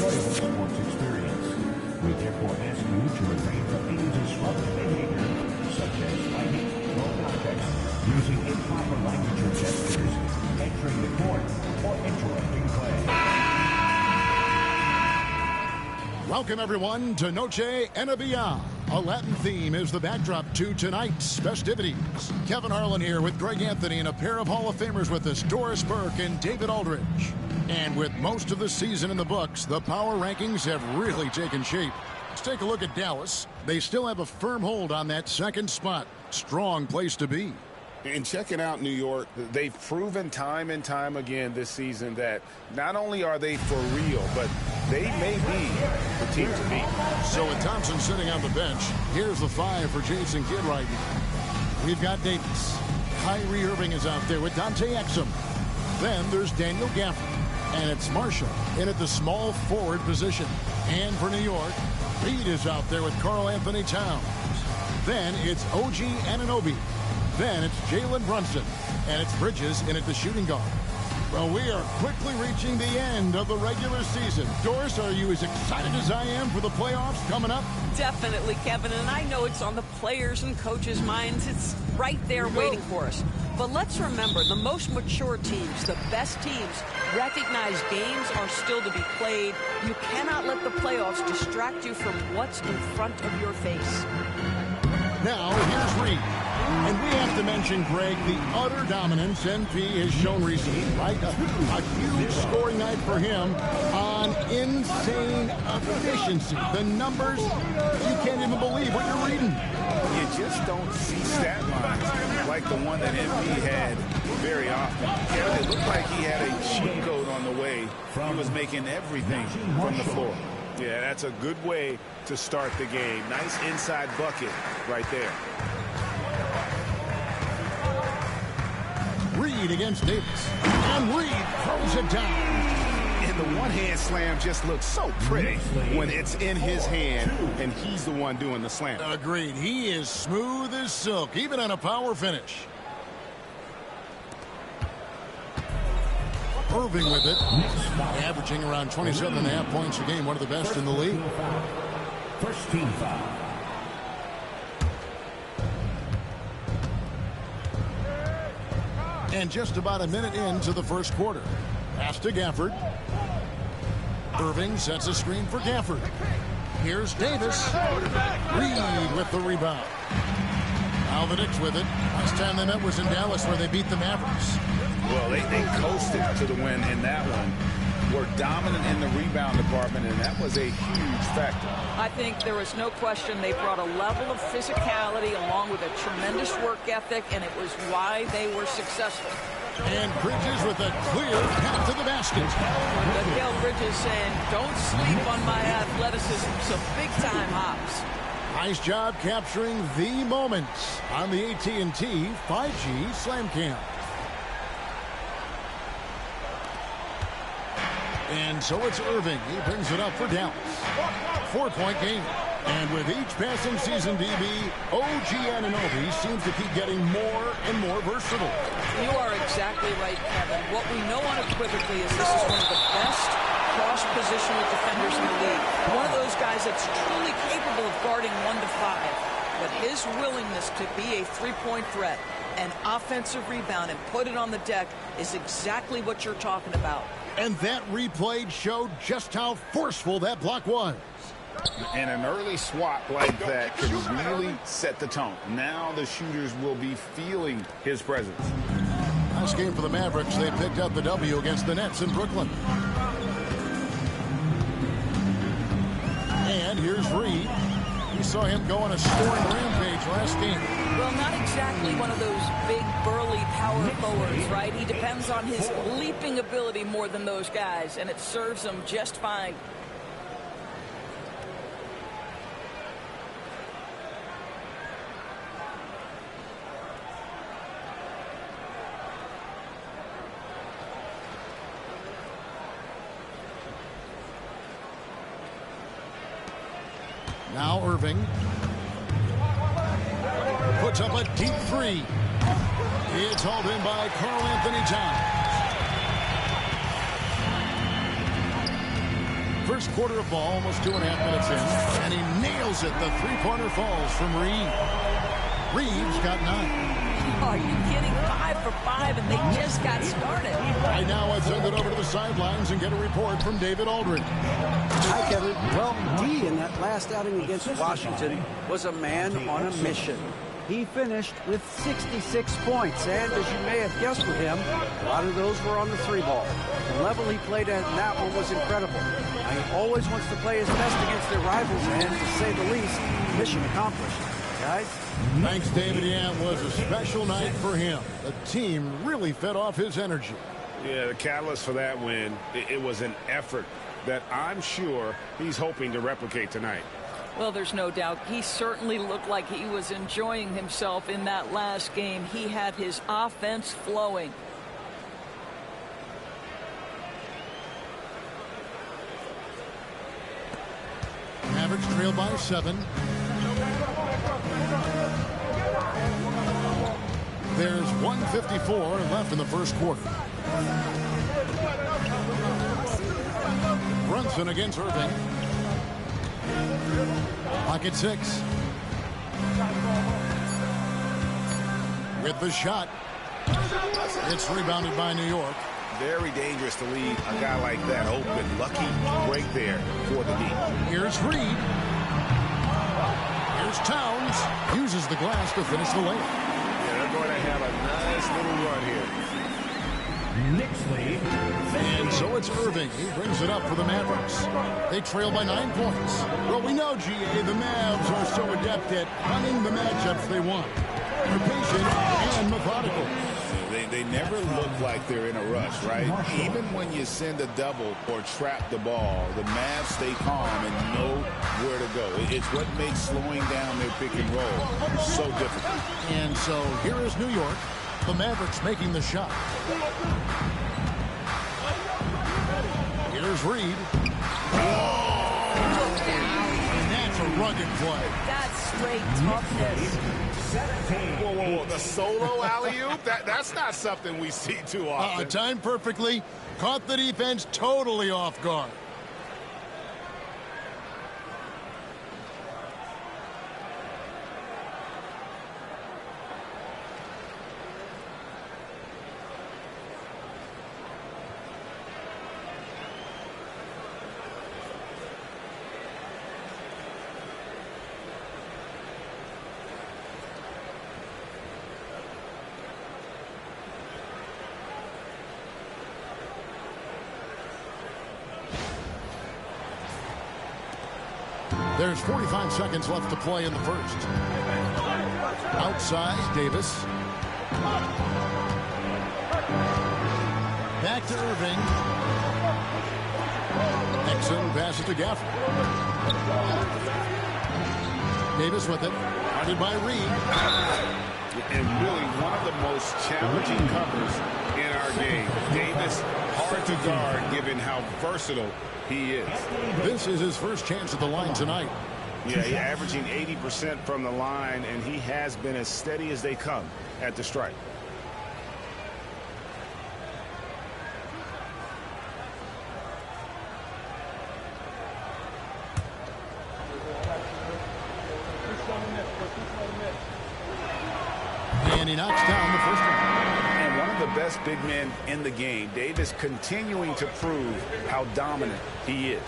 enjoyable sports experience. We therefore ask you to refrain from any disruptive behavior, such as fighting, no context, using improper language or gestures, entering the court, or interrupting play. Welcome, everyone, to Noche Enabia. A Latin theme is the backdrop to tonight's festivities. Kevin Harlan here with Greg Anthony and a pair of Hall of Famers with us, Doris Burke and David Aldridge. And with most of the season in the books, the power rankings have really taken shape. Let's take a look at Dallas. They still have a firm hold on that second spot. Strong place to be. And checking out New York, they've proven time and time again this season that not only are they for real, but they may be the team to beat. So with Thompson sitting on the bench, here's the 5 for Jason Kidd right now. We've got Davis. Kyrie Irving is out there with Dante Exum. Then there's Daniel Gafford. And it's Marshall in at the small forward position. And for New York, Reed is out there with Karl Anthony Towns. Then it's OG Anunoby. Then it's Jalen Brunson, and it's Bridges in at the shooting guard. Well, we are quickly reaching the end of the regular season. Doris, are you as excited as I am for the playoffs coming up? Definitely, Kevin, and I know it's on the players' and coaches' minds. It's right there waiting for us. But let's remember, the most mature teams, the best teams, recognize games are still to be played. You cannot let the playoffs distract you from what's in front of your face. Now, here's Reed. And we have to mention, Greg, the utter dominance NP has shown recently, right? A huge scoring night for him on insane efficiency. The numbers, you can't even believe what you're reading. You just don't see stat lines like the one that NP had very often. Yeah, it looked like he had a cheat code on the way. He was making everything from the floor. Yeah, that's a good way to start the game. Nice inside bucket right there. Reed against Davis. And Reed throws it down. And the one-hand slam just looks so pretty when it's in his hand and he's the one doing the slam. Agreed. He is smooth as silk, even on a power finish. Irving with it. Averaging around 27.5 points a game. One of the best in the league. First team foul. And just about a minute into the first quarter. Pass to Gafford. Irving sets a screen for Gafford. Here's Davis. Reed with the rebound. Now the Knicks with it. Last time they met was in Dallas where they beat the Mavericks. Well, they coasted to the win in that one. Were dominant in the rebound department, and that was a huge factor. I think there was no question they brought a level of physicality along with a tremendous work ethic, and it was why they were successful. And Bridges with a clear path to the basket. Miguel Bridges saying, don't sleep on my athleticism, some big-time hops. Nice job capturing the moments on the AT&T 5G Slam Cam. And so it's Irving. He brings it up for Dallas. 4-point game. And with each passing season, DB, OG Anunoby seems to keep getting more and more versatile. You are exactly right, Kevin. What we know unequivocally is this is one of the best cross-positional defenders in the league. One of those guys that's truly capable of guarding 1 to 5. But his willingness to be a three-point threat, an offensive rebound, and put it on the deck is exactly what you're talking about. And that replay showed just how forceful that block was. And an early swat like that can really set the tone. Now the shooters will be feeling his presence. Nice game for the Mavericks. They picked up the W against the Nets in Brooklyn. And here's Reed. We saw him go on a scoring rampage last game. Well, not exactly one of those big, burly power forwards, right? He depends on his leaping ability more than those guys, and it serves him just fine. Now Irving puts up a deep three. It's hauled in by Karl Anthony Towns. For First quarter of ball, almost 2.5 minutes in, and he nails it. The three-pointer falls from Reed. Reed's got 9. Are you kidding? 5 for 5, and they just got started. Right now, let's send it over to the sidelines and get a report from David Aldridge. Hi, Kevin. Well, D in that last outing against Washington was a man on a mission. He finished with 66 points, and as you may have guessed with him, a lot of those were on the 3-ball. The level he played at in that one was incredible. Now, he always wants to play his best against their rivals, and to say the least, mission accomplished. Guys? Thanks, David. Yeah, it was a special night for him. The team really fed off his energy. Yeah, the catalyst for that win, it was an effort that I'm sure he's hoping to replicate tonight. Well, there's no doubt. He certainly looked like he was enjoying himself in that last game. He had his offense flowing. Mavericks trail by 7. There's 1:54 left in the first quarter. Brunson against Irving. Pocket 6. With the shot. It's rebounded by New York. Very dangerous to leave a guy like that open. Lucky break there for the D. Here's Reed. Here's Towns. Uses the glass to finish the layup. Yeah, they're going to have a nice little run here. And so it's Irving. He brings it up for the Mavericks. They trail by 9 points. Well, we know, GA, the Mavs are so adept at hunting the matchups they want. They're patient and methodical. They never look like they're in a rush, right? Even when you send a double or trap the ball, the Mavs stay calm and know where to go. It's what makes slowing down their pick and roll so difficult. And so here is New York. The Mavericks making the shot. Here's Reed. And that's a rugged play. That's straight toughness. Whoa, whoa, whoa. The solo alley-oop? That's not something we see too often. Timed perfectly. Caught the defense totally off guard. There's 45 seconds left to play in the first. Outside, Davis. Back to Irving. Exum passes to Gafford. Davis with it. Guarded by Reed. And really one of the most challenging covers in our game. Davis, hard to guard given how versatile he is. This is his first chance at the line tonight. Yeah, he's averaging 80% from the line, and he has been as steady as they come at the stripe. And he knocks down the first one. And one of the best big men in the game. Davis continuing to prove how dominant he is.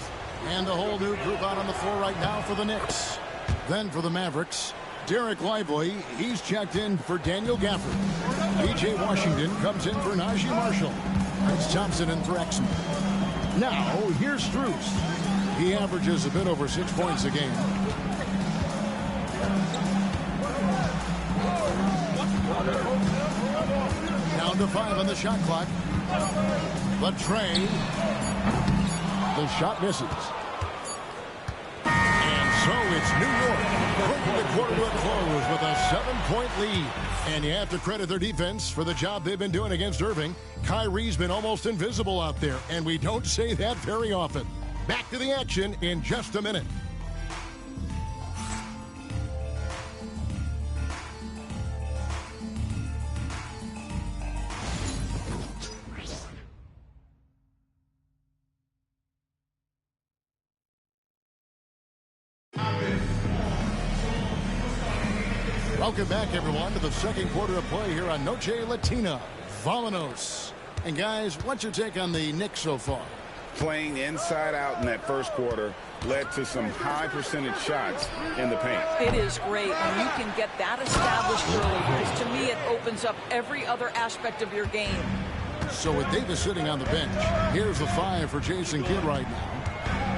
And a whole new group out on the floor right now for the Knicks. Then for the Mavericks, Derek Lively. He's checked in for Daniel Gafford. P.J. Washington comes in for Najee Marshall. It's Thompson in for Exum. Now, here's Strus. He averages a bit over 6 points a game. Down to 5 on the shot clock. The tray. The shot misses. And so it's New York bringing the quarter to a close with a 7-point lead. And you have to credit their defense for the job they've been doing against Irving. Kyrie's been almost invisible out there, and we don't say that very often. Back to the action in just a minute. Welcome back, everyone, to the second quarter of play here on Noche Latina. Vámonos. And, guys, what's your take on the Knicks so far? Playing inside out in that first quarter led to some high percentage shots in the paint. It is great when you can get that established early, because to me it opens up every other aspect of your game. So with Davis sitting on the bench, here's the 5 for Jason Kidd right now.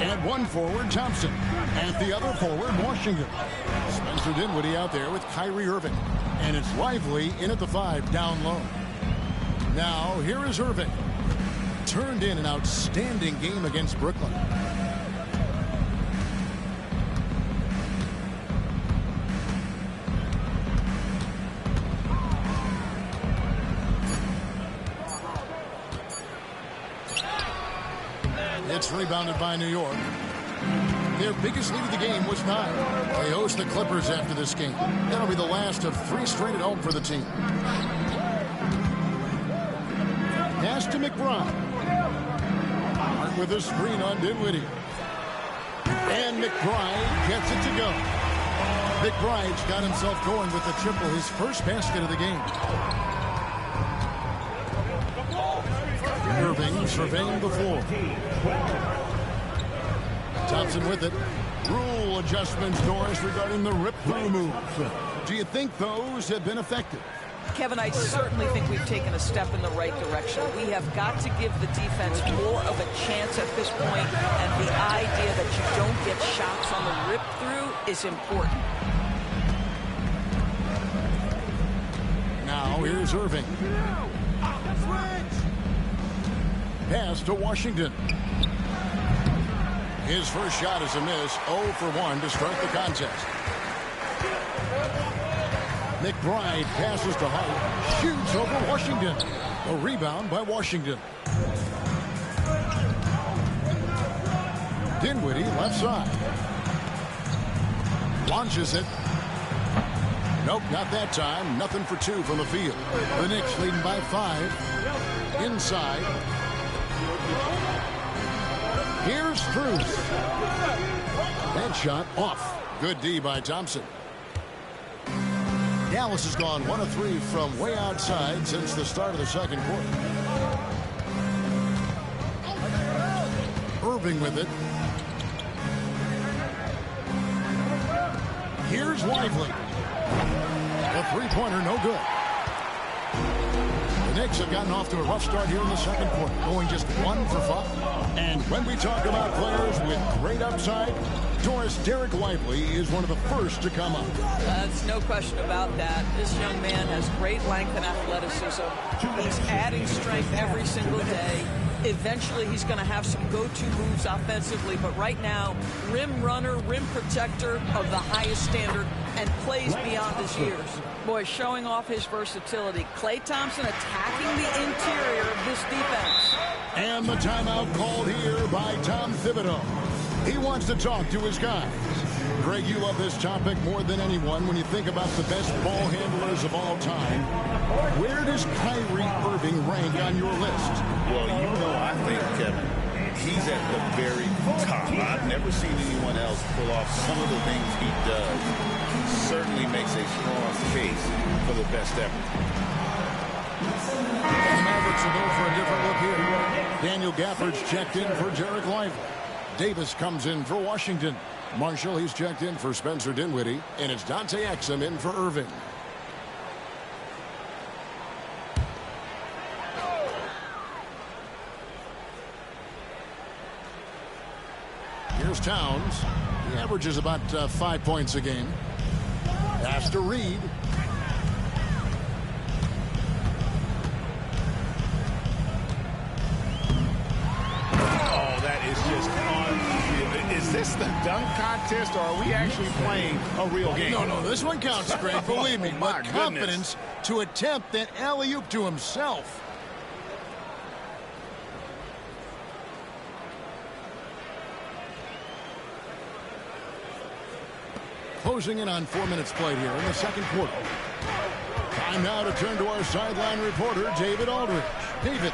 At one forward, Thompson. At the other forward, Washington. Spencer Dinwiddie out there with Kyrie Irving. And it's Lively in at the 5 down low. Now, here is Irving. Turned in an outstanding game against Brooklyn. It's rebounded by New York. Their biggest lead of the game was 9. They host the Clippers after this game. That'll be the last of 3 straight at home for the team. Pass to McBride. Hart with a screen on Dinwiddie. And McBride gets it to go. McBride's got himself going with the triple, his first basket of the game. Irving surveying the floor. Thompson with it. Rule adjustments, Doris, regarding the rip-through moves. Do you think those have been effective? Kevin, I certainly think we've taken a step in the right direction. We have got to give the defense more of a chance at this point, and the idea that you don't get shots on the rip-through is important. Now here's Irving. Pass to Washington. His first shot is a miss. 0 for 1 to start the contest. McBride passes to Hart. Shoots over Washington. A rebound by Washington. Dinwiddie left side. Launches it. Nope, not that time. Nothing for 2 from the field. The Knicks leading by 5. Inside. Here's Strus. That shot off. Good D by Thompson. Dallas has gone 1 of 3 from way outside since the start of the second quarter. Irving with it. Here's Lively. The three-pointer, no good. The Knicks have gotten off to a rough start here in the second quarter, going just 1 for 5. And when we talk about players with great upside, Doris, Derek Lively is one of the first to come up. There's no question about that. This young man has great length and athleticism. He's adding strength every single day. Eventually, he's going to have some go-to moves offensively, but right now, rim runner, rim protector of the highest standard, and plays beyond his years. Boy, showing off his versatility. Klay Thompson attacking the interior of this defense. And the timeout called here by Tom Thibodeau. He wants to talk to his guys. Greg, you love this topic more than anyone when you think about the best ball handlers of all time. Where does Kyrie Irving rank on your list? Well, you know, I think, Kevin, he's at the very top. I've never seen anyone else pull off some of the things he does. He certainly makes a strong case for the best effort. The Mavericks will go for a different look here. Daniel Gafford's checked in for Derek Lively. Davis comes in for Washington. Marshall, he's checked in for Spencer Dinwiddie. And it's Dante Exum in for Irving. Here's Towns. He averages about 5 points a game. Pass to Reed. Is this the dunk contest, or are we actually playing a real game? No, this one counts, Greg, believe me. My But confidence to attempt that alley-oop to himself. Closing in on 4 minutes played here in the second quarter. Time now to turn to our sideline reporter, David Aldridge. David,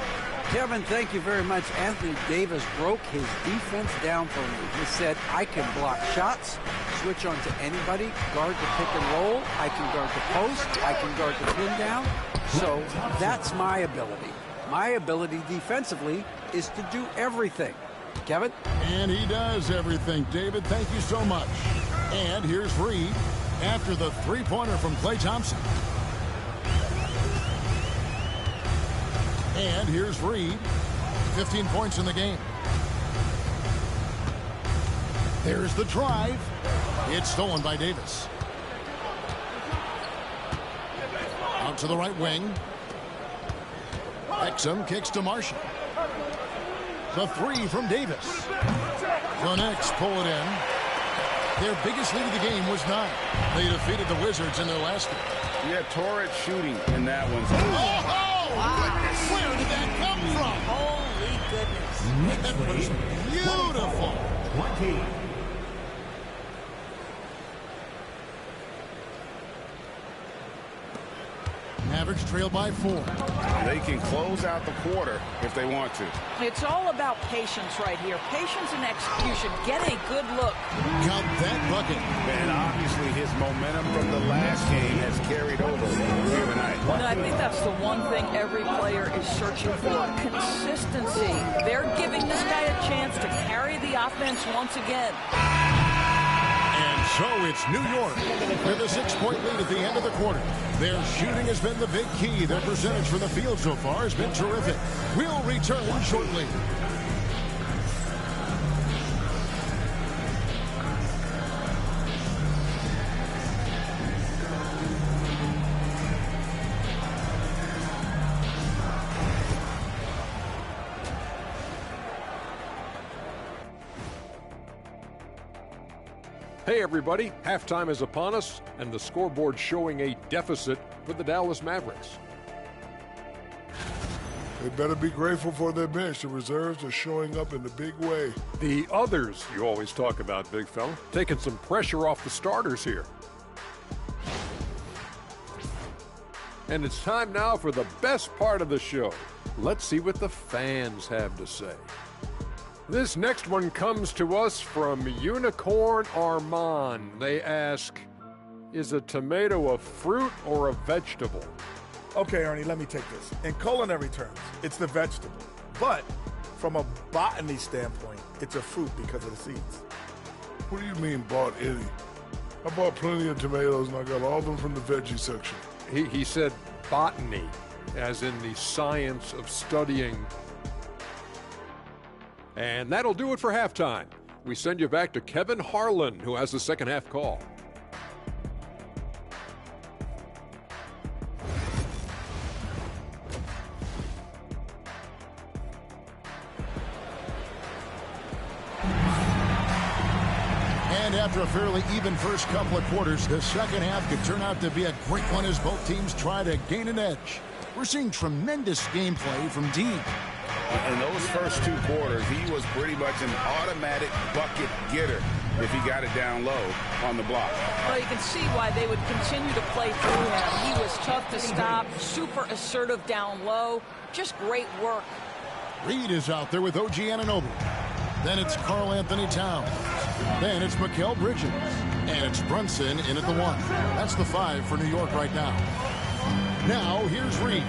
Kevin, thank you very much. Anthony Davis broke his defense down for me. He said, I can block shots, switch on to anybody, guard the pick and roll, I can guard the post, I can guard the pin down. So that's my ability. My ability defensively is to do everything. Kevin? And he does everything. David, thank you so much. And here's Reed after the three-pointer from Klay Thompson. And here's Reed, 15 points in the game. There's the drive. It's stolen by Davis. Out to the right wing. Exum kicks to Marshall. The three from Davis. The Knicks pull it in. Their biggest lead of the game was 9. They defeated the Wizards in their last game. Yeah, torrid shooting in that one. Where did that come from? Holy goodness. That was beautiful. 20. Mavericks trail by 4. They can close out the quarter if they want to. It's all about patience right here. Patience and execution. Get a good look. Count that bucket. And obviously his momentum from the last game has carried over here tonight. And I think that's the one thing every player is searching for. Consistency. They're giving this guy a chance to carry the offense once again. And so it's New York with a 6-point lead at the end of the quarter. Their shooting has been the big key. Their percentage from the field so far has been terrific. We'll return shortly. Hey everybody, halftime is upon us, and the scoreboard showing a deficit for the Dallas Mavericks. They better be grateful for their bench. The reserves are showing up in a big way. The others you always talk about, big fella, taking some pressure off the starters here. And it's time now for the best part of the show. Let's see what the fans have to say. This next one comes to us from Unicorn Armand. They ask, is a tomato a fruit or a vegetable? Okay, Ernie, let me take this. In culinary terms, it's the vegetable. But from a botany standpoint, it's a fruit because of the seeds. What do you mean bought any? I bought plenty of tomatoes and I got all of them from the veggie section. He said botany, as in the science of studying. And that'll do it for halftime. We send you back to Kevin Harlan, who has the second half call. And after a fairly even first couple of quarters, the second half could turn out to be a great one as both teams try to gain an edge. We're seeing tremendous gameplay from D. In those first 2 quarters, he was pretty much an automatic bucket getter if he got it down low on the block. Well, you can see why they would continue to play through him. He was tough to stop, super assertive down low. Just great work. Reed is out there with OG Anunoby. Then it's Karl Anthony Towns. Then it's Mikal Bridges. And it's Brunson in at the 1. That's the 5 for New York right now. Now, here's Reed.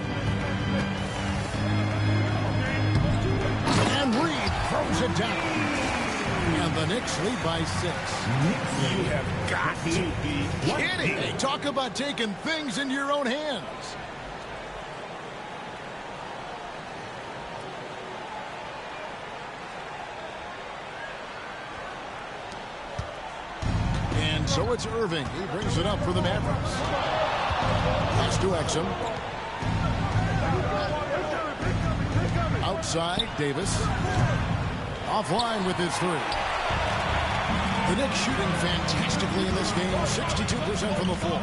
And Reed throws it down. And the Knicks lead by 6. You have got to be kidding. Hey, talk about taking things into your own hands. And so it's Irving. He brings it up for the Mavericks. Pass to Exum. Outside, Davis. Offline with his 3. The Knicks shooting fantastically in this game, 62% from the floor.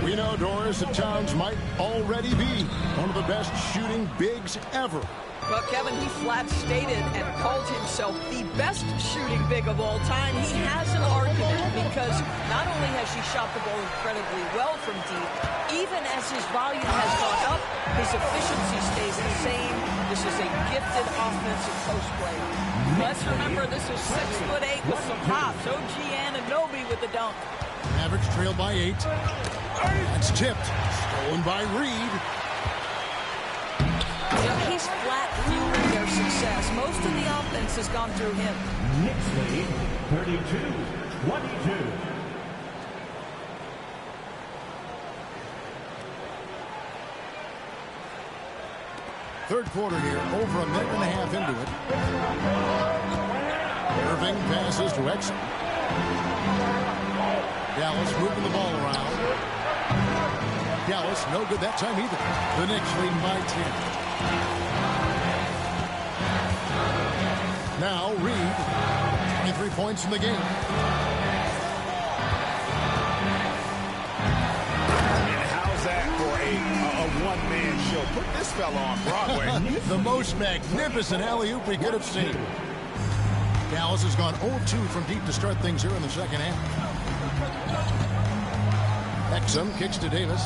We know, Doris, that Towns might already be one of the best shooting bigs ever. Well, Kevin, he flat stated and called himself the best shooting big of all time. He has an argument because not only has he shot the ball incredibly well from deep, even as his volume has gone up, his efficiency stays the same. This is a gifted offensive post player. Let's remember, this is 6'8" with some hops. OG Anunoby with the dunk. Mavericks trail by 8. It's tipped. Stolen by Reed. He's flat fueling their success. Most of the offense has gone through him. Knicks lead 32-22. Third quarter here, over a minute and a half into it. Irving passes to Exum. Dallas moving the ball around. Dallas no good that time either. The Knicks leading by 10. Now Reed, 23 points in the game. A one-man show. Put this fella on Broadway. The most magnificent alley-oop we could have seen. Dallas has gone 0-2 from deep to start things here in the second half. Exum kicks to Davis.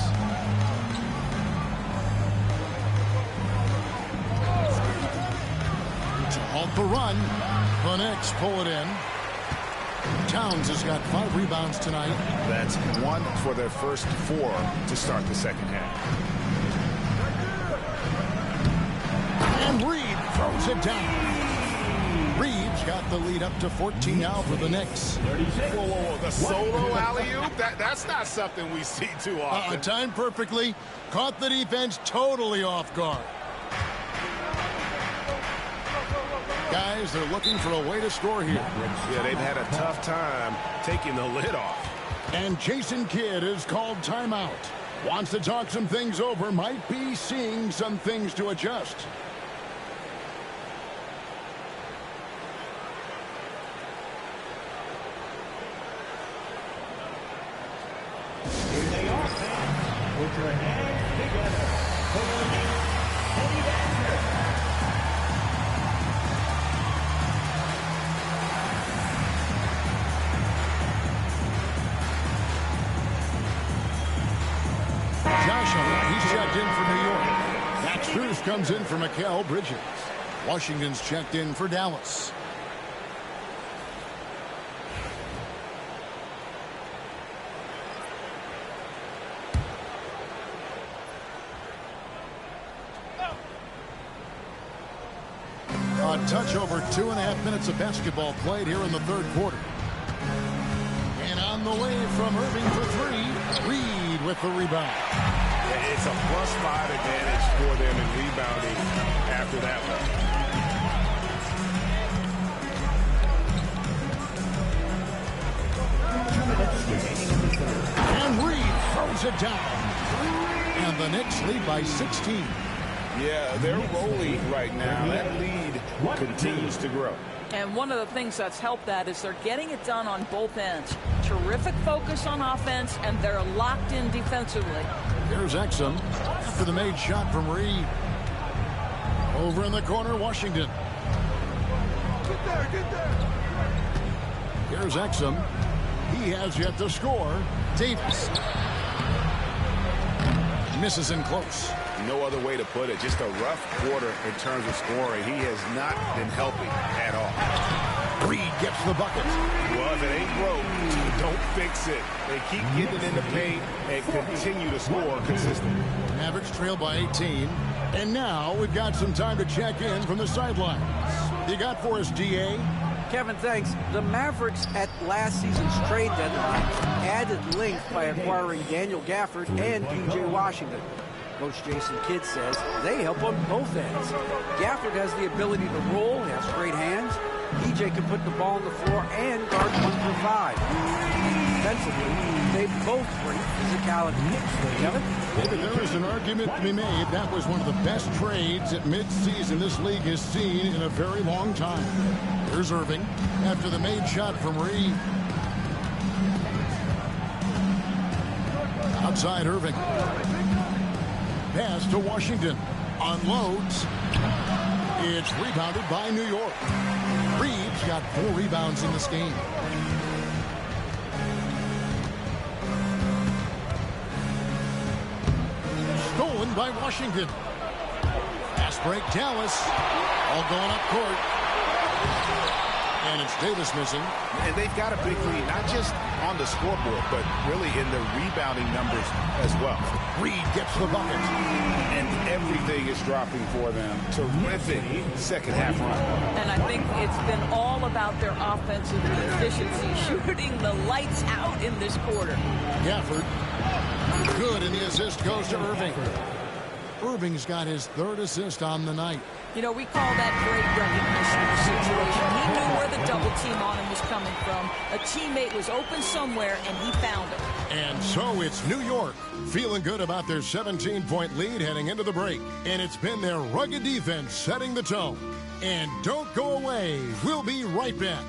To halt the run. The Knicks pull it in. Towns has got 5 rebounds tonight. That's 1 for their first 4 to start the second half. And Reed throws it down. Reed's got the lead up to 14 now for the Knicks. Whoa. The solo alley-oop? That's not something we see too often. Timed perfectly. Caught the defense totally off guard. Guys, they're looking for a way to score here. Yeah, they've had a tough time taking the lid off. And Jason Kidd is called timeout. Wants to talk some things over. Might be seeing some things to adjust. Here they are, fans. Put your hands together for the Knicks City Dancers. He's checked in for New York. Max Strus comes in for Mikal Bridges. Washington's checked in for Dallas. A touch over 2.5 minutes of basketball played here in the third quarter. And on the way from Irving for 3, Reed with the rebound. It's a +5 advantage for them in rebounding after that one. And Reed throws it down. And the Knicks lead by 16. Yeah, they're rolling right now. That lead continues to grow. And one of the things that's helped that is they're getting it done on both ends. Terrific focus on offense, and they're locked in defensively. Here's Exum after the made shot from Reed. Over in the corner, Washington. Get there. Here's Exum. He has yet to score. Davis misses in close. No other way to put it. Just a rough quarter in terms of scoring. He has not been helping at all. Reed gets the bucket. Well, if it ain't broke, don't fix it. They keep getting it in the paint and continue to score consistently. Mavericks trail by 18. And now we've got some time to check in from the sidelines. You got for us, DA? Kevin, thanks. The Mavericks at last season's trade deadline added length by acquiring Daniel Gafford and P.J. Washington. Coach Jason Kidd says they help on both ends. Gafford has the ability to roll, he has great hands. P.J. can put the ball on the floor and guard 1 through 5. Defensively, they both bring physicality. Kevin? David, there is an argument to be made. That was one of the best trades at midseason this league has seen in a very long time. Here's Irving after the made shot from Reed. Outside Irving. Pass to Washington. Unloads. It's rebounded by New York. Reed's got 4 rebounds in this game. stolen by Washington. Pass break, Dallas. All going up court. And it's Davis missing. And they've got a big lead, not just on the scoreboard, but really in the rebounding numbers as well. Reed gets the bucket. And everything is dropping for them. Terrific second half run. And I think it's been all about their offensive efficiency, shooting the lights out in this quarter. Gafford. Good, and the assist goes to Irving. Irving's got his third assist on the night. You know, we call that great recognition of the situation. He knew where the double team on him was coming from. A teammate was open somewhere, and he found it. And so it's New York, feeling good about their 17-point lead heading into the break. And it's been their rugged defense setting the tone. And don't go away. We'll be right back.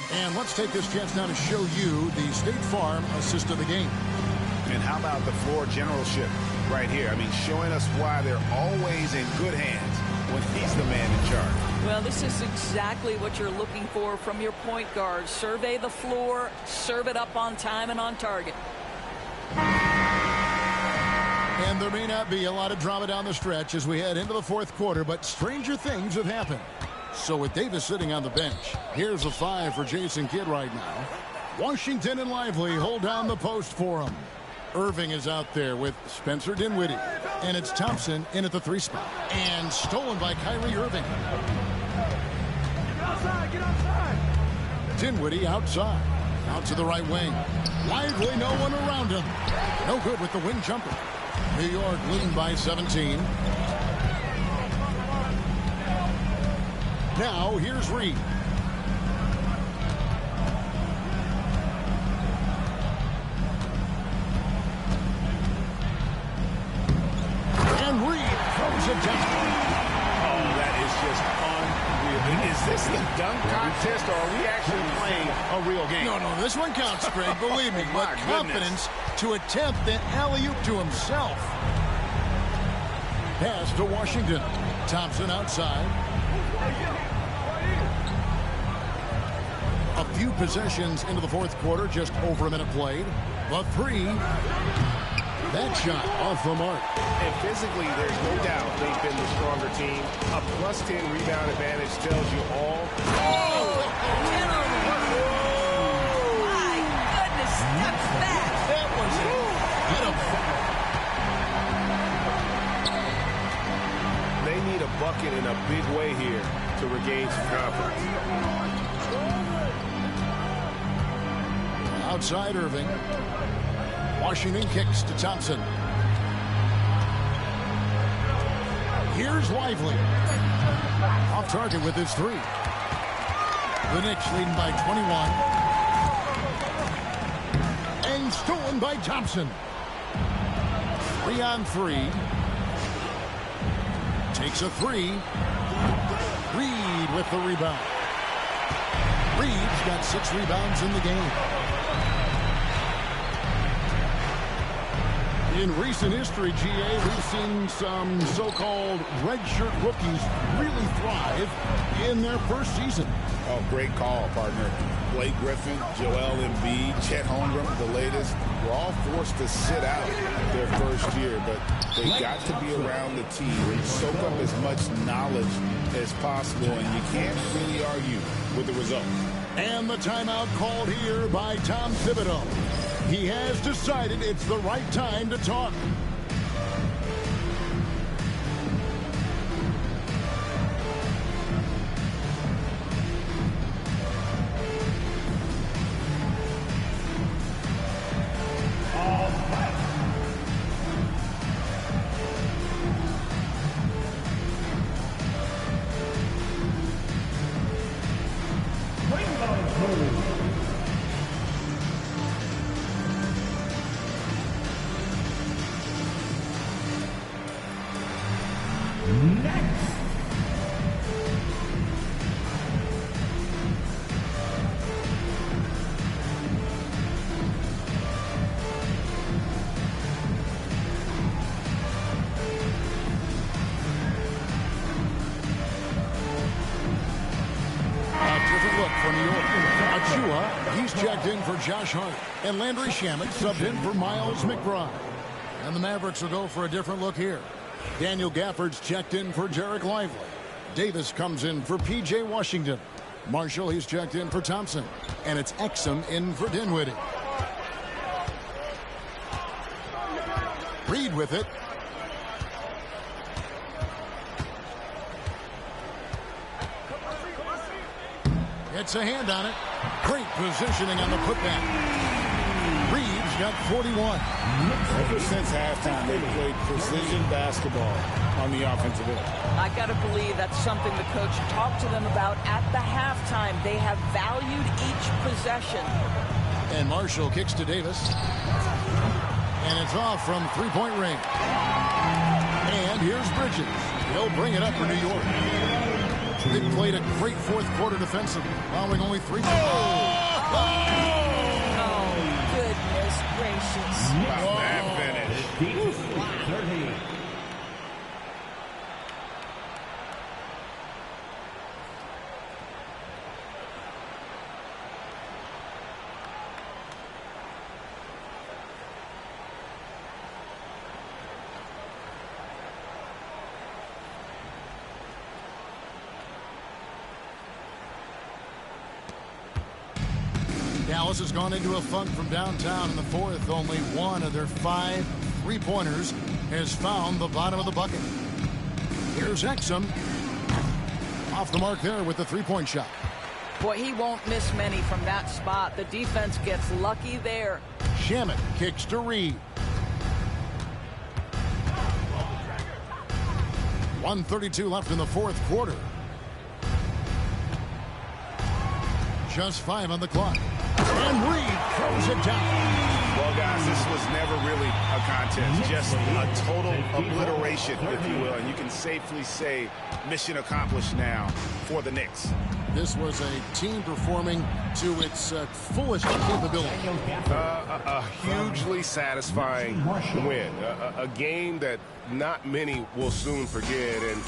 And let's take this chance now to show you the State Farm assist of the game. And how about the floor generalship right here? I mean, showing us why they're always in good hands when he's the man in charge. Well, this is exactly what you're looking for from your point guard. Survey the floor, serve it up on time and on target. And there may not be a lot of drama down the stretch as we head into the fourth quarter, but stranger things have happened. So with Davis sitting on the bench, here's a 5 for Jason Kidd right now. Washington and Lively hold down the post for him. Irving is out there with Spencer Dinwiddie. And it's Thompson in at the 3 spot. And stolen by Kyrie Irving. Get outside. Dinwiddie outside. Out to the right wing. Lively, no one around him. No good with the wing jumper. New York leading by 17. Now, here's Reed. And Reed throws it down. Oh, that is just unreal. Is this the dunk contest, or are we actually playing a real game? No, this one counts, Greg, believe me. But confidence to attempt the alley-oop to himself. Pass to Washington. Thompson outside. A few possessions into the fourth quarter, just over a minute played. The 3. That shot off the mark. And physically, there's no doubt they've been the stronger team. A +10 rebound advantage tells you all. Oh, 10 on the mark. My goodness, step back. That was incredible. They need a bucket in a big way here to regain some confidence. Outside Irving. Washington kicks to Thompson. Here's Lively. Off target with his 3. The Knicks leading by 21. And stolen by Thompson. 3 on 3. Takes a 3. Reed with the rebound. Reed's got 6 rebounds in the game. In recent history, GA, we've seen some so-called redshirt rookies really thrive in their first season. Oh, great call, partner. Blake Griffin, Joel Embiid, Chet Holmgren, the latest, were all forced to sit out their first year, but they got to be around the team and soak up as much knowledge as possible, and you can't really argue with the result. And the timeout called here by Tom Thibodeau. He has decided it's the right time to talk. checked in for Josh Hart, and Landry Shamet subbed in for Miles McBride. And the Mavericks will go for a different look here. Daniel Gafford's checked in for Derek Lively. Davis comes in for P.J. Washington. Marshall, he's checked in for Thompson. And it's Exum in for Dinwiddie. Reed with it. It's a hand on it. Great positioning on the putback. Reeves got 41. Ever since halftime, they've played precision basketball on the offensive end. I got to believe that's something the coach talked to them about at the halftime. They have valued each possession. And Marshall kicks to Davis. And it's off from three-point range. And here's Bridges. He'll bring it up for New York. They played a great fourth quarter defensively, allowing only 3 points. Oh, goodness gracious. Wow, that finish. 30. Dallas has gone into a funk from downtown in the fourth. Only one of their 5 three-pointers has found the bottom of the bucket. Here's Exum. Off the mark there with the three-point shot. Boy, he won't miss many from that spot. The defense gets lucky there. Shamet kicks to Reed. 1:32 left in the fourth quarter. Just 5 on the clock. And Reed throws it down. Well, guys, this was never really a contest. Just a total obliteration, if you will. And you can safely say mission accomplished now for the Knicks. This was a team performing to its fullest capability. A hugely satisfying win. A game that not many will soon forget. And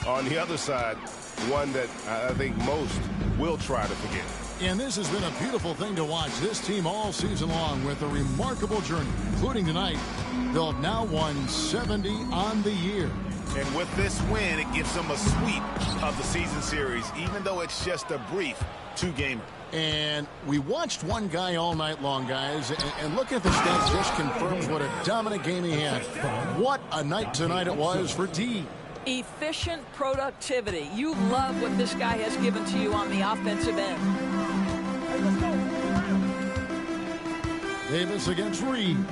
on the other side, one that I think most will try to forget. And this has been a beautiful thing to watch this team all season long with a remarkable journey, including tonight. They'll have now won 70 on the year. And with this win, it gives them a sweep of the season series, even though it's just a brief 2-gamer. And we watched one guy all night long, guys, and look at the stats, just confirms what a dominant game he had. What a night tonight it was for D. Efficient productivity. You love what this guy has given to you on the offensive end. Davis against Reed. And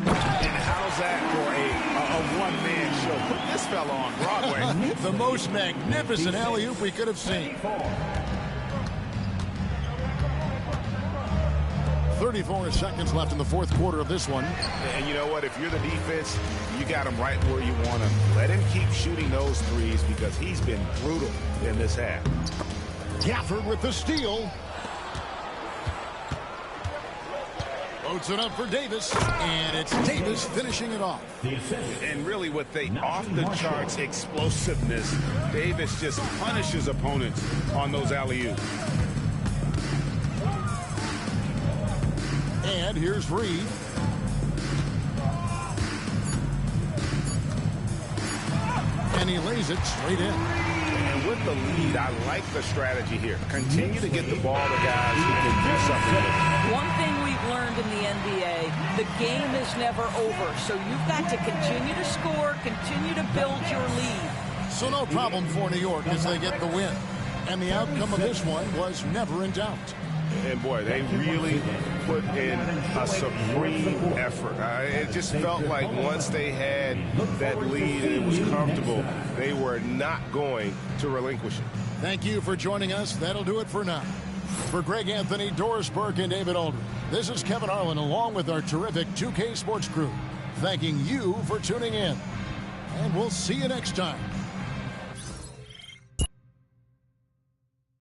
how's that for a one-man show? Put this fella on Broadway. The most magnificent alley-oop we could have seen. 34 seconds left in the fourth quarter of this one. And you know what? If you're the defense, you got him right where you want him. Let him keep shooting those threes because he's been brutal in this half. Gafford with the steal. Loads it up for Davis, and it's Davis finishing it off. And really with the off-the-charts explosiveness, Davis just punishes opponents on those alley-oops. And here's Reed. And he lays it straight in. And with the lead, I like the strategy here. Continue to get the ball to guys who can do something with it. One thing we've learned in the NBA, the game is never over. So you've got to continue to score, continue to build your lead. So no problem for New York as they get the win. And the outcome of this one was never in doubt. And boy, they really put in a supreme effort. It just felt like once they had that lead and it was comfortable, they were not going to relinquish it. Thank you for joining us. That'll do it for now. For Greg Anthony, Doris Burke, and David Aldridge, this is Kevin Harlan along with our terrific 2K Sports crew, thanking you for tuning in. And we'll see you next time.